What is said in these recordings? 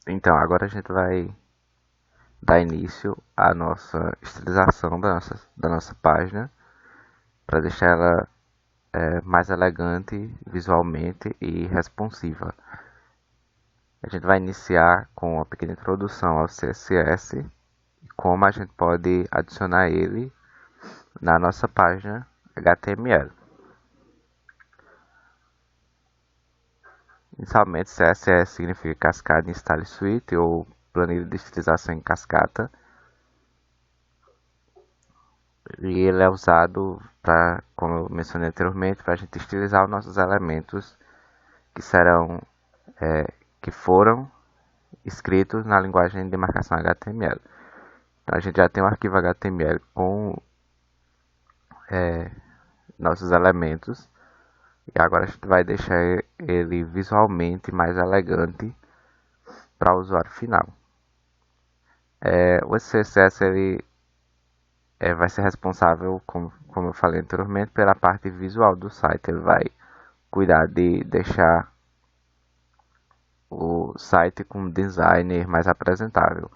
Então, agora a gente vai dar início à nossa estilização da nossa página para deixar ela mais elegante visualmente e responsiva. A gente vai iniciar com uma pequena introdução ao CSS e como a gente pode adicionar ele na nossa página HTML. Inicialmente, CSS significa Cascade Style Suite ou planilha de estilização em cascata. E ele é usado para, como eu mencionei anteriormente, para a gente estilizar os nossos elementos que serão, que foram escritos na linguagem de marcação HTML. Então a gente já tem um arquivo HTML com nossos elementos e agora a gente vai deixar ele visualmente mais elegante para o usuário final. O CSS ele vai ser responsável, como eu falei anteriormente, pela parte visual do site. Ele vai cuidar de deixar o site com um designer mais apresentável.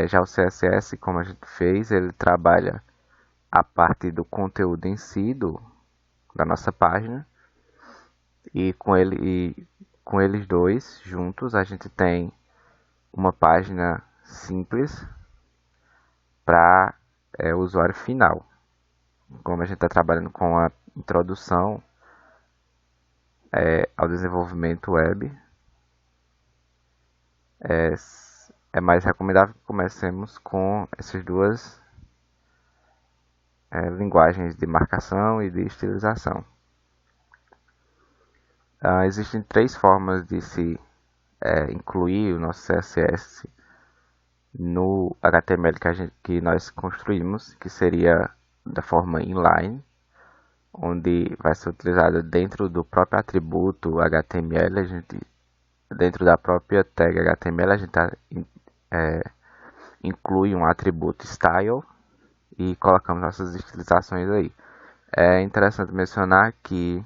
Já o CSS, como a gente fez, ele trabalha a parte do conteúdo em si da nossa página e com eles dois juntos a gente tem uma página simples para o usuário final. Como a gente está trabalhando com a introdução ao desenvolvimento web, é, é mais recomendável que comecemos com essas duas linguagens de marcação e de estilização. Existem três formas de se incluir o nosso CSS no HTML que nós construímos, que seria da forma inline, onde vai ser utilizada dentro do próprio atributo HTML, dentro da própria tag HTML, a gente inclui um atributo style e colocamos nossas estilizações aí. É interessante mencionar que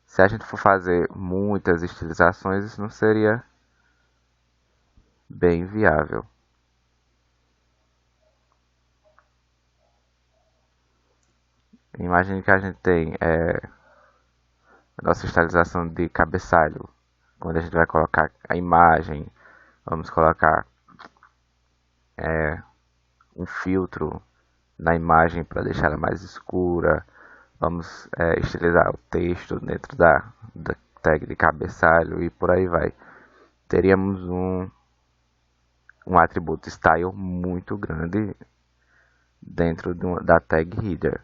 se a gente for fazer muitas estilizações, isso não seria bem viável. Imagine que a gente tem a nossa estilização de cabeçalho, quando a gente vai colocar a imagem, vamos colocar um filtro na imagem para deixar ela mais escura, vamos estilizar o texto dentro da tag de cabeçalho e por aí vai. Teríamos um atributo style muito grande dentro da tag header.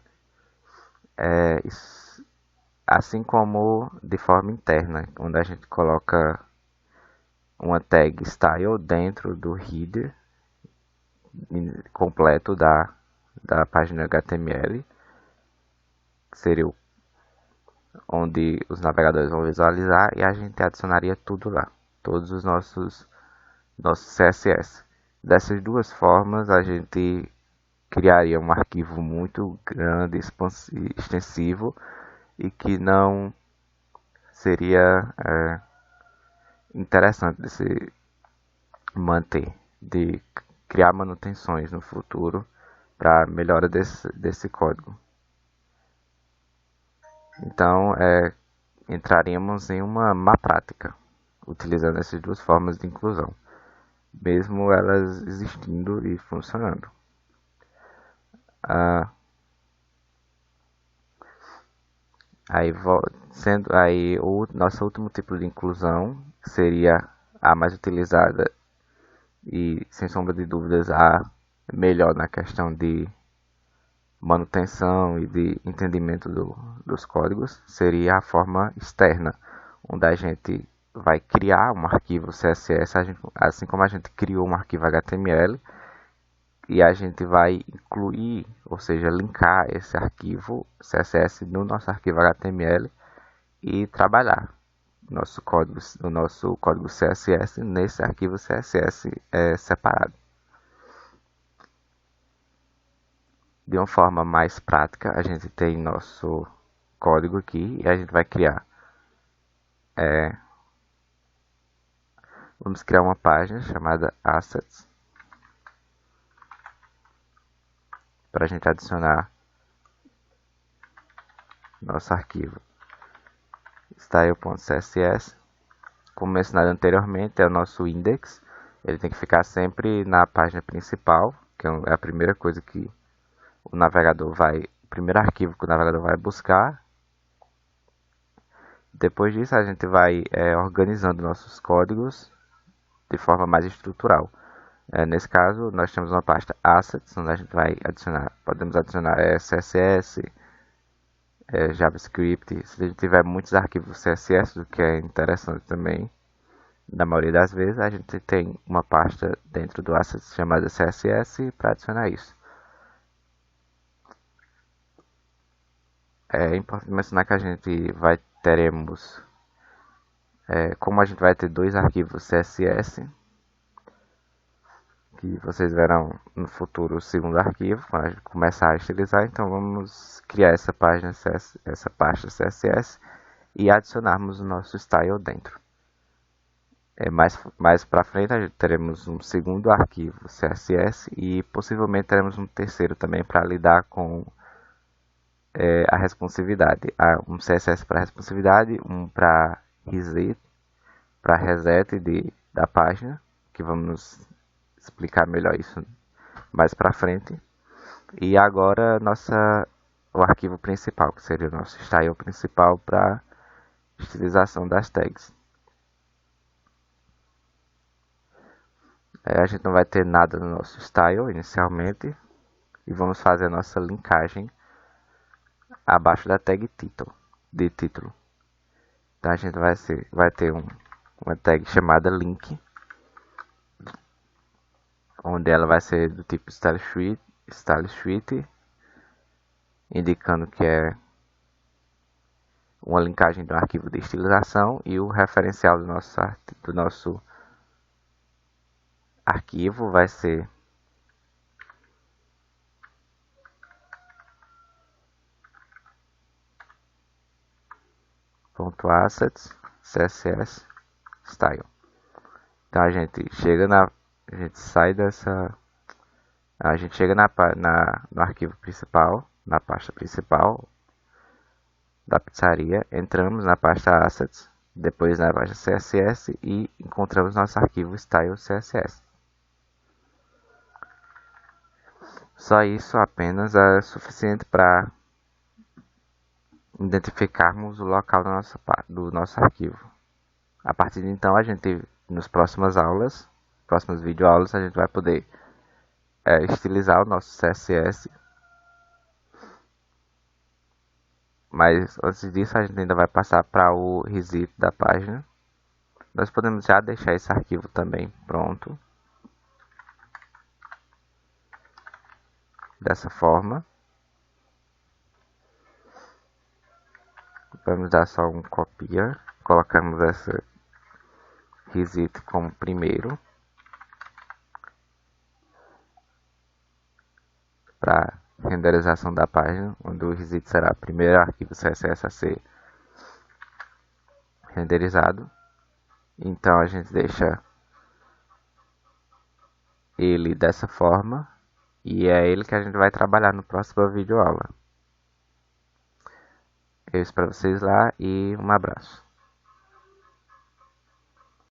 Assim como de forma interna, onde a gente coloca uma tag style dentro do header completo da página HTML, que seria onde os navegadores vão visualizar e a gente adicionaria tudo lá, todos os nossos CSS. Dessas duas formas a gente criaria um arquivo muito grande, extensivo e que não seria interessante de se manter, de criar manutenções no futuro para melhora desse código. Então, entraríamos em uma má prática utilizando essas duas formas de inclusão, mesmo elas existindo e funcionando. Ah, aí o nosso último tipo de inclusão seria a mais utilizada e, sem sombra de dúvidas, a melhor na questão de manutenção e de entendimento dos códigos, seria a forma externa, onde a gente vai criar um arquivo CSS, assim como a gente criou um arquivo HTML, e a gente vai incluir, ou seja, linkar esse arquivo CSS no nosso arquivo HTML e trabalhar o nosso código CSS nesse arquivo CSS separado. De uma forma mais prática, a gente tem nosso código aqui e a gente vai criar Vamos criar uma página chamada Assets para a gente adicionar nosso arquivo style.css. Como mencionado anteriormente, é o nosso index. Ele tem que ficar sempre na página principal, que é a primeira coisa que o navegador vai, o primeiro arquivo que o navegador vai buscar. Depois disso, a gente vai organizando nossos códigos de forma mais estrutural. Nesse caso, nós temos uma pasta Assets, onde a gente vai adicionar, podemos adicionar CSS, JavaScript. Se a gente tiver muitos arquivos CSS, o que é interessante também, na maioria das vezes a gente tem uma pasta dentro do Assets chamada CSS para adicionar isso. É importante mencionar que a gente teremos, como a gente vai ter dois arquivos CSS, que vocês verão no futuro o segundo arquivo, quando a gente começar a estilizar, então vamos criar essa página, essa pasta CSS e adicionarmos o nosso style dentro. Mais para frente a gente teremos um segundo arquivo CSS e possivelmente teremos um terceiro também para lidar com a responsividade. Um CSS para responsividade, um para reset da página, que vamos explicar melhor isso mais para frente. E agora o arquivo principal, que seria o nosso style principal para estilização das tags. A gente não vai ter nada no nosso style inicialmente e vamos fazer a nossa linkagem abaixo da tag de título. Então a gente vai ter uma tag chamada link, onde ela vai ser do tipo style sheet, indicando que é uma linkagem do arquivo de estilização, e o referencial do nosso arquivo vai ser .assets css style. Então a gente chega no arquivo principal, na pasta principal da pizzaria, entramos na pasta assets, depois na pasta css e encontramos nosso arquivo style css. Só isso apenas é suficiente para identificarmos o local do nosso arquivo. A partir de então, nas próximas videoaulas, a gente vai poder estilizar o nosso CSS. Mas antes disso, a gente ainda vai passar para o reset da página. Nós podemos já deixar esse arquivo também pronto. Dessa forma. Vamos dar só um copia. Colocamos essa reset como primeiro. Para renderização da página, onde o reset será o primeiro arquivo CSS a ser renderizado. Então a gente deixa ele dessa forma e é ele que a gente vai trabalhar no próximo vídeo aula. Eu espero vocês lá e um abraço.